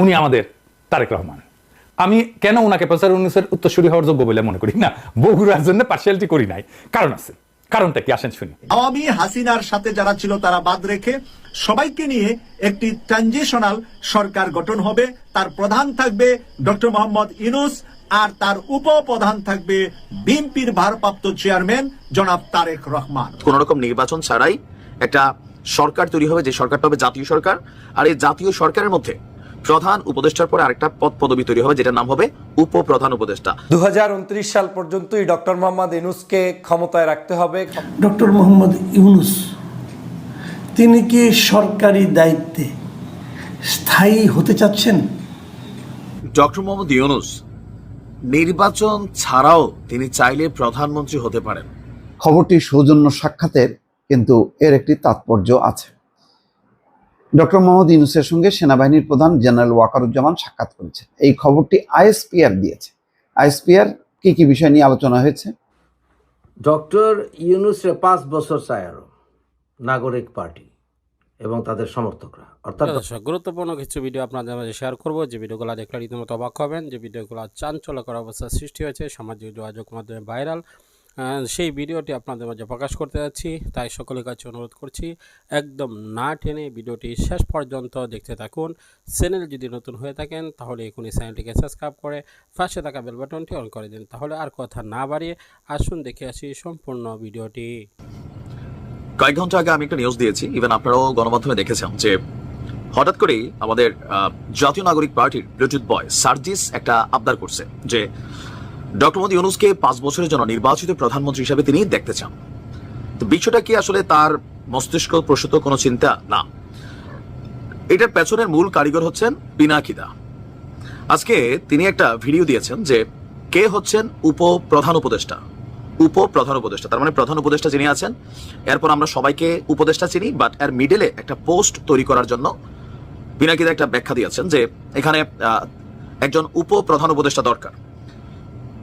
উনি আমাদের তারেক রহমান। আমি কেন ওনাকে 2019-এর উত্তরসূরি হওয়ার যোগ্য বলে মনে করি না, বগুড়ার জন্য পার্সিয়ালিটি করি নাই, কারণ আছে। কারণটা কি আসেন শুনি। আওয়ামী হাসিনার সাথে যারা ছিল তারা বাদ রেখে সবাইকে নিয়ে একটি ট্রানজিশনাল সরকার গঠন হবে। তার প্রধান থাকবে ডক্টর মোহাম্মদ ইউনূস, আর তার উপপ্রধান থাকবে বিএনপির ভারপ্রাপ্ত চেয়ারম্যান জনাব তারেক রহমান। কোন রকম নির্বাচন ছাড়াই একটা সরকার তৈরি হবে, যে সরকারটা হবে জাতীয় সরকার। আর এই জাতীয় সরকারের মধ্যে প্রধান উপদেষ্টার পরে আরেকটা পদ পদবি তৈরি হবে, যেটার নাম হবে উপপ্রধান উপদেষ্টা। 2029 সাল পর্যন্তই ডক্টর মোহাম্মদ ইউনূসকে ক্ষমতায় রাখতে হবে। ডক্টর মোহাম্মদ ইউনূস তিনি কি সরকারি দায়িত্বে স্থায়ী হতে চাচ্ছেন? ডক্টর মোহাম্মদ ইউনূস নির্বাচন ছাড়াও তিনি চাইলে প্রধানমন্ত্রী হতে পারেন। খবরটি সৌজন্য সাক্ষাতের, কিন্তু এর একটি তাৎপর্য আছে। ডক্টর মোহাম্মদ ইউনূসের সঙ্গে সেনাবাহিনীর প্রধান জেনারেল ওয়াকারুজ্জামান সাক্ষাৎ করেছেন। এই খবরটি আইএসপিআর দিয়েছে। আইএসপিআর কি বিষয় নিয়ে আলোচনা হয়েছে? ডক্টর ইউনূসের 5 বছর চায় আরো নাগরিক পার্টি এবং তাদের সমর্থকরা। অর্থাৎ গুরুত্বপূর্ণ কিছু ভিডিও আপনাদের মাঝে শেয়ার করব, যে ভিডিওগুলো দেখলে রীতিমতো অবাক হবেন, যে ভিডিওগুলো চাঞ্চল্যকর অবস্থার সৃষ্টি হয়েছে, সামাজিক যোগাযোগ মাধ্যমে ভাইরাল। সেই ভিডিওটি আপনাদের মাঝে প্রকাশ করতে যাচ্ছি, তাই সকলের কাছে অনুরোধ করছি একদম না টেনে ভিডিওটি শেষ পর্যন্ত দেখতে থাকুন। চ্যানেল যদি নতুন হয়ে থাকেন তাহলে এখনই চ্যানেলটিকে সাবস্ক্রাইব করে পাশে থাকা বেল বাটনটি অন করে দিন। তাহলে আর কথা না বাড়িয়ে আসুন দেখে আসি সম্পূর্ণ ভিডিওটি। কয়েক ঘন্টা আগে আমি একটা নিউজ দিয়েছি, ইভেন আপনারাও গণমাধ্যমে দেখেছেন, যে হঠাৎ করেই আমাদের জাতীয় নাগরিক পার্টির ব্লুটুথ বয় সার্জিস একটা আবদার করছে যে ডক্টর মোহাম্মদ ইউনূসকে 5 বছরের জন্য নির্বাচিত প্রধানমন্ত্রী হিসেবে তিনি দেখতে চান। তো বিষয়টা কি আসলে তার মস্তিষ্ক প্রসূত কোনো চিন্তা না, এটার পেছনের মূল কারিগর হচ্ছেন পিনাকিদা। আজকে তিনি একটা ভিডিও দিয়েছেন যে কে হচ্ছেন উপপ্রধান উপদেষ্টা। উপপ্রধান উপদেষ্টা তার মানে প্রধান উপদেষ্টা যিনি আছেন, এরপর আমরা সবাইকে উপদেষ্টা চিনি, বাট এর মিডলে একটা পোস্ট তৈরি করার জন্য পিনাকিদা একটা ব্যাখ্যা দিয়েছেন যে এখানে একজন উপপ্রধান উপদেষ্টা দরকার।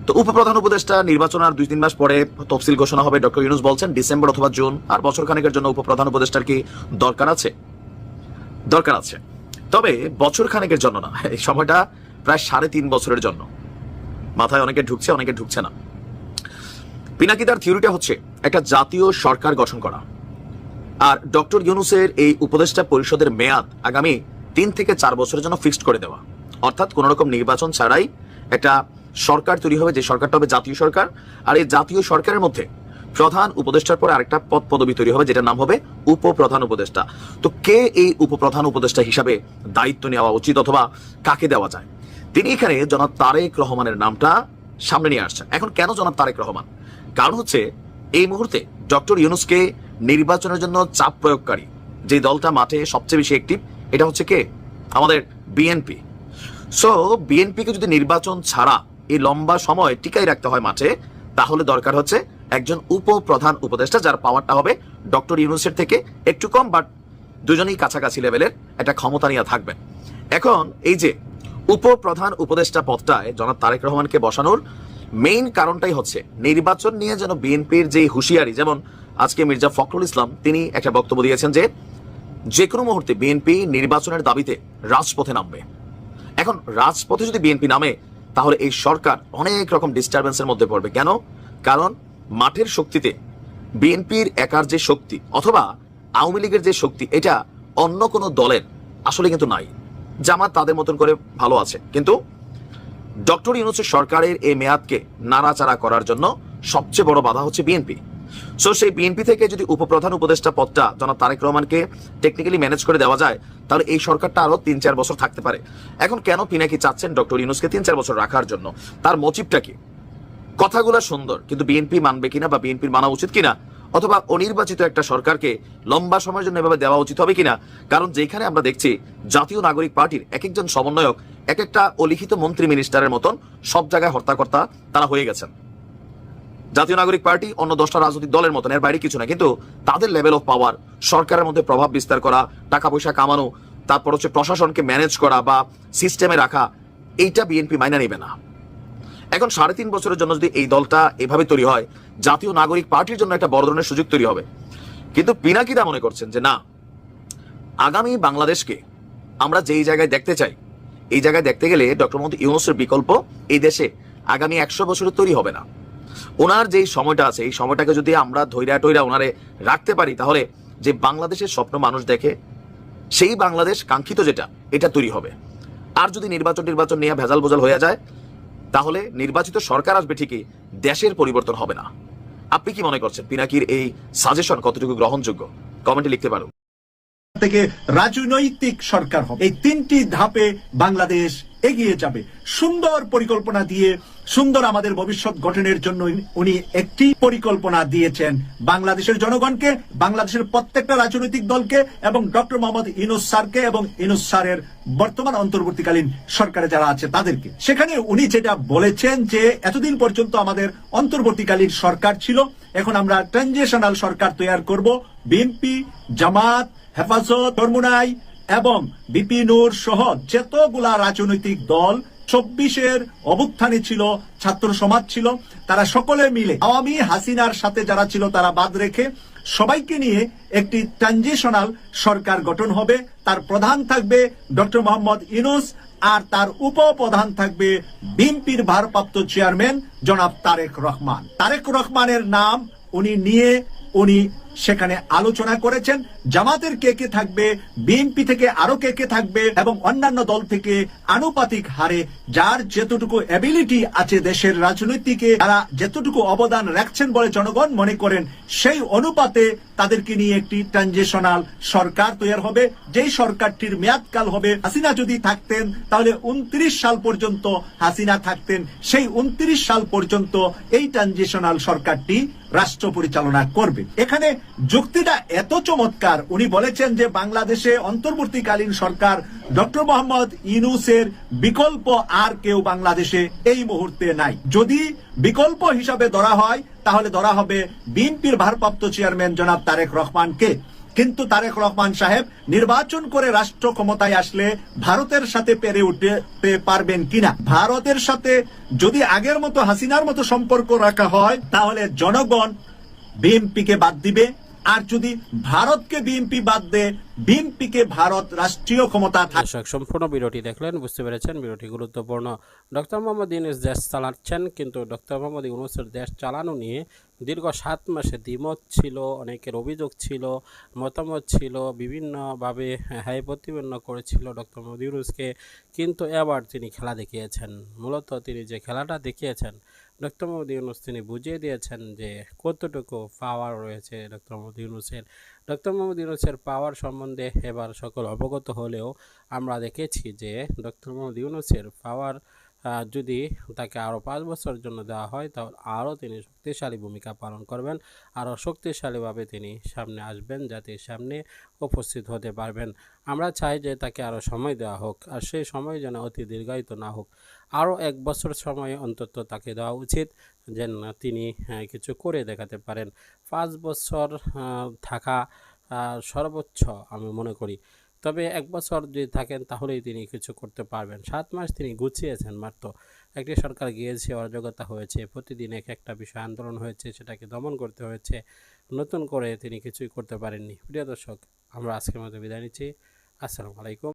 তো উপপ্রধান উপদেষ্টা নির্বাচন আর 2-3 মাস পরে তফসিল ঘোষণা হবে। ডক্টর ইউনূস বলছেন ডিসেম্বর অথবা জুন, আর বছর খানেকের জন্য উপপ্রধান উপদেষ্টার কি দরকার আছে? দরকার আছে, তবে বছর খানেকের জন্য না, এই সময়টা প্রায় 3.5 বছরের জন্য। মাথায় অনেকে ঢুকছে, অনেকে ঢুকছে না। পিনাকিদার থিওরিটা হচ্ছে একটা জাতীয় সরকার গঠন করা, আর ডক্টর ইউনূসের এই উপদেষ্টা পরিষদের মেয়াদ আগামী 3 থেকে 4 বছরের জন্য ফিক্সড করে দেওয়া। অর্থাৎ কোন রকম নির্বাচন ছাড়াই একটা সরকার তৈরি হবে, যে সরকারটা হবে জাতীয় সরকার। আর এই জাতীয় সরকারের মধ্যে প্রধান উপদেষ্টার পরে আরেকটা পদ পদবি তৈরি হবে, যেটার নাম হবে উপপ্রধান উপদেষ্টা। তো কে এই উপপ্রধান উপদেষ্টা হিসাবে দায়িত্ব নেওয়া উচিত, অথবা কাকে দেওয়া যায়? তিনি এখানে জনাব তারেক রহমানের নামটা সামনে নিয়ে আসছেন। এখন কেন জনাব তারেক রহমান? কারণ হচ্ছে এই মুহূর্তে ডক্টর ইউনূসকে নির্বাচনের জন্য চাপ প্রয়োগকারী যে দলটা মাঠে সবচেয়ে বেশি অ্যাক্টিভ, এটা হচ্ছে কে? আমাদের বিএনপি। সো বিএনপিকে যদি নির্বাচন ছাড়া এই লম্বা সময় টিকাই রাখতে হয় মাঠে, তাহলে দরকার হচ্ছে একজন উপপ্রধান উপদেষ্টা, যার পাওয়ারটা হবে ডক্টর ইউনূসের থেকে একটু কম, বাট দুজনেই কাছাকাছি লেভেলের একটা ক্ষমতা নিয়ে থাকবেন। এখন এই যে উপপ্রধান উপদেষ্টা পদটায় জনাব তারেক রহমানকে বসানোর মেইন কারণটাই হচ্ছে নির্বাচন নিয়ে যেন বিএনপির যে হুঁশিয়ারি, যেমন আজকে মির্জা ফখরুল ইসলাম তিনি একটা বক্তব্য দিয়েছেন যে কোনো মুহূর্তে বিএনপি নির্বাচনের দাবিতে রাজপথে নামবে। এখন রাজপথে যদি বিএনপি নামে, তাহলে এই সরকার অনেক রকম ডিস্টারবেন্সের মধ্যে পড়বে। কেন? কারণ মাঠের শক্তিতে বিএনপির একার যে শক্তি অথবা আওয়ামী লীগের যে শক্তি, এটা অন্য কোনো দলের আসলে কিন্তু নাই। জামাত তাদের মতন করে ভালো আছে, কিন্তু ডক্টর ইউনূসের সরকারের এই মেয়াদকে নাড়াচাড়া করার জন্য সবচেয়ে বড় বাধা হচ্ছে বিএনপি। সো সেই বিএনপি থেকে যদি উপপ্রধান উপদেষ্টা পদটা জনাব তারেক রহমানকে টেকনিক্যালি ম্যানেজ করে দেওয়া যায়, তাহলে এই সরকারটা আরো 3-4 বছর থাকতে পারে। এখন কেন পিনাকি চাচ্ছেন ডক্টর ইউনূসকে 3-4 বছর রাখার জন্য? তার মোটিভটা কি? কথাগুলো সুন্দর, কিন্তু বিএনপি মানবে কিনা বা বিএনপির মানা উচিত কিনা, অথবা অনির্বাচিত একটা সরকারকে লম্বা সময়ের জন্য এভাবে দেওয়া উচিত হবে কিনা? কারণ যেখানে আমরা দেখছি জাতীয় নাগরিক পার্টির এক একজন সমন্বয়ক এক একটা অলিখিত মন্ত্রী মিনিস্টারের মতন সব জায়গায় হর্তাকর্তা তারা হয়ে গেছেন। জাতীয় নাগরিক পার্টি অন্য 10টা রাজনৈতিক দলের মতন, এর বাইরে কিছু না, কিন্তু তাদের লেভেল অফ পাওয়ার, সরকারের মধ্যে প্রভাব বিস্তার করা, টাকা পয়সা কামানো, তারপর হচ্ছে প্রশাসনকে ম্যানেজ করা বা সিস্টেমে রাখা, এইটা বিএনপি মাইনা নেবে না। এখন 3.5 বছরের জন্য যদি এই দলটা এভাবে তৈরি হয়, জাতীয় নাগরিক পার্টির জন্য একটা বড় ধরনের সুযোগ তৈরি হবে। কিন্তু পিনাকিদা মনে করছেন যে না, আগামী বাংলাদেশকে আমরা যেই জায়গায় দেখতে চাই, এই জায়গায় দেখতে গেলে ডক্টর মোহাম্মদ ইউনূসের বিকল্প এই দেশে আগামী 100 বছরে তৈরি হবে না। ওনার যেই সময়টা আছে এই সময়টাকে যদি আমরা ধৈর্য টইরা ওনারে রাখতে পারি, তাহলে যে বাংলাদেশের স্বপ্ন মানুষ দেখে সেই বাংলাদেশ কাঙ্ক্ষিত যেটা, এটা তৈরি হবে। আর যদি নির্বাচন নিয়ে ভেজাল বোজাল হয়ে যায়, তাহলে নির্বাচিত সরকার আসবে ঠিকই, দেশের পরিবর্তন হবে না। আপনি কি মনে করছেন পিনাকির এই সাজেশন কতটুকু গ্রহণযোগ্য? কমেন্টে লিখতে পারুন। থেকে রাজনৈতিক সরকার হবে, এই 3টি ধাপে বাংলাদেশ এগিয়ে যাবে। সুন্দর পরিকল্পনা দিয়ে সুন্দর আমাদের ভবিষ্যৎ গঠনের জন্য উনি একটি পরিকল্পনা দিয়েছেন বাংলাদেশের জনগণকে, বাংলাদেশের প্রত্যেকটা রাজনৈতিক দলকে এবং ডক্টর মোহাম্মদ ইউনূস স্যারকে এবং ইউনূস স্যারের বর্তমান অন্তর্বর্তীকালীন সরকারে যারা আছে তাদেরকে। সেখানে উনি যেটা বলেছেন যে এতদিন পর্যন্ত আমাদের অন্তর্বর্তীকালীন সরকার ছিল, এখন আমরা ট্রানজিশনাল সরকার তৈরি করব। বিএনপি, জামাত, হেফাজত, চরমুনাই এবং বিপি নূর সহ যতগুলা রাজনৈতিক দল 24-এর অভ্যুত্থানে ছিল, ছাত্র সমাজ ছিল, তারা সকলে মিলে আওয়ামী হাসিনার সাথে যারা ছিল তারা বাদ রেখে সবাইকে নিয়ে একটি ট্রানজিশনাল সরকার গঠন হবে। তার প্রধান থাকবে ডক্টর মোহাম্মদ ইউনূস আর তার উপপ্রধান থাকবে বিএনপির ভারপ্রাপ্ত চেয়ারম্যান জনাব তারেক রহমান। তারেক রহমানের নাম উনি সেখানে আলোচনা করেছেন। জামাতের কে কে থাকবে, বিএনপি থেকে আরো কে কে থাকবে এবং অন্যান্য দল থেকে আনুপাতিক হারে যার যতটুকু এবিলিটি আছে দেশের রাজনীতিকে, তারা যতটুকু অবদান রাখছেন বলে জনগণ মনে করেন, সেই অনুপাতে তাদেরকে নিয়ে একটি ট্রানজিশনাল সরকার তৈরি হবে। যেই সরকারটির মেয়াদকাল হবে, হাসিনা যদি থাকতেন তাহলে 29 সাল পর্যন্ত হাসিনা থাকতেন, সেই 29 সাল পর্যন্ত এই ট্রানজিশনাল সরকারটি রাষ্ট্র পরিচালনা করবে। এখানে যুক্তিটা এত চমৎকার, উনি বলেছেন যে বাংলাদেশে অন্তর্বর্তীকালীন সরকার ডক্টর মোহাম্মদ ইউনূসের বিকল্প আর কেউ বাংলাদেশে এই মুহূর্তে নাই। যদি বিকল্প হিসাবে ধরা হয় তাহলে ধরা হবে বিএনপির ভারপ্রাপ্ত চেয়ারম্যান জনাব তারেক রহমানকে। কিন্তু তারেক রহমান সাহেব নির্বাচন করে রাষ্ট্র ক্ষমতায় আসলে ভারতের সাথে পেরে উঠতে পারবেন কিনা? ভারতের সাথে যদি আগের মতো হাসিনার মতো সম্পর্ক রাখা হয় তাহলে জনগণ বিএনপিকে বাদ দিবে, আর যদি ভারতকে বিএনপি বাদ দেয়, বিএনপিকে ভারত রাষ্ট্রীয় ক্ষমতা দর্শক সম্পূর্ণ ভিডিওটি দেখলেন, বুঝতে পেরেছেন ভিডিওটি গুরুত্বপূর্ণ। ডক্টর মোহাম্মদ ইউনূস দেশ চালাচ্ছেন, কিন্তু ডক্টর মোহাম্মদ ইউনূসের দেশ চালানো নিয়ে দীর্ঘ 7 মাসে দ্বিমত ছিল, অনেকের অভিযোগ ছিল, মতামত ছিল, বিভিন্নভাবে হাই প্রতিপন্ন করেছিল ডক্টর মোহাম্মদ ইউনূসকে। কিন্তু এবার তিনি খেলা দেখিয়েছেন। মূলত তিনি যে খেলাটা দেখিয়েছেন, ডক্টর মোহাম্মদ ইউনূস তিনি বুঝিয়ে দিয়েছেন যে কতটুকু পাওয়ার রয়েছে ডক্টর মোহাম্মদ ইউনূসের। ডক্টর মোহাম্মদ ইউনূসের পাওয়ার সম্বন্ধে এবার সকল অবগত হলেও আমরা দেখেছি যে ডক্টর মোহাম্মদ ইউনূসের পাওয়ার যদি তাকে আরও 5 বছরের জন্য দেওয়া হয় তাহলে আরও তিনি শক্তিশালী ভূমিকা পালন করবেন, আরও শক্তিশালীভাবে তিনি সামনে আসবেন, জাতির সামনে উপস্থিত হতে পারবেন। আমরা চাই যে তাকে আরও সময় দেওয়া হোক, আর সেই সময় যেন অতি দীর্ঘায়িত না হোক। আরও 1 বছর সময় অন্তত তাকে দেওয়া উচিত, যেন তিনি কিছু করে দেখাতে পারেন। 5 বছর থাকা সর্বোচ্চ আমি মনে করি। তবে 1 বছর যদি থাকেন তাহলেই তিনি কিছু করতে পারবেন। 7 মাস তিনি গুছিয়েছেন মাত্র। একটি সরকার গিয়েছে, অরাজকতা হয়েছে, প্রতিদিন একটা বিষয় আন্দোলন হয়েছে, সেটাকে দমন করতে হয়েছে। নতুন করে তিনি কিছুই করতে পারেননি। প্রিয় দর্শক, আমরা আজকের মতো বিদায় নিচ্ছি। আসসালামু আলাইকুম।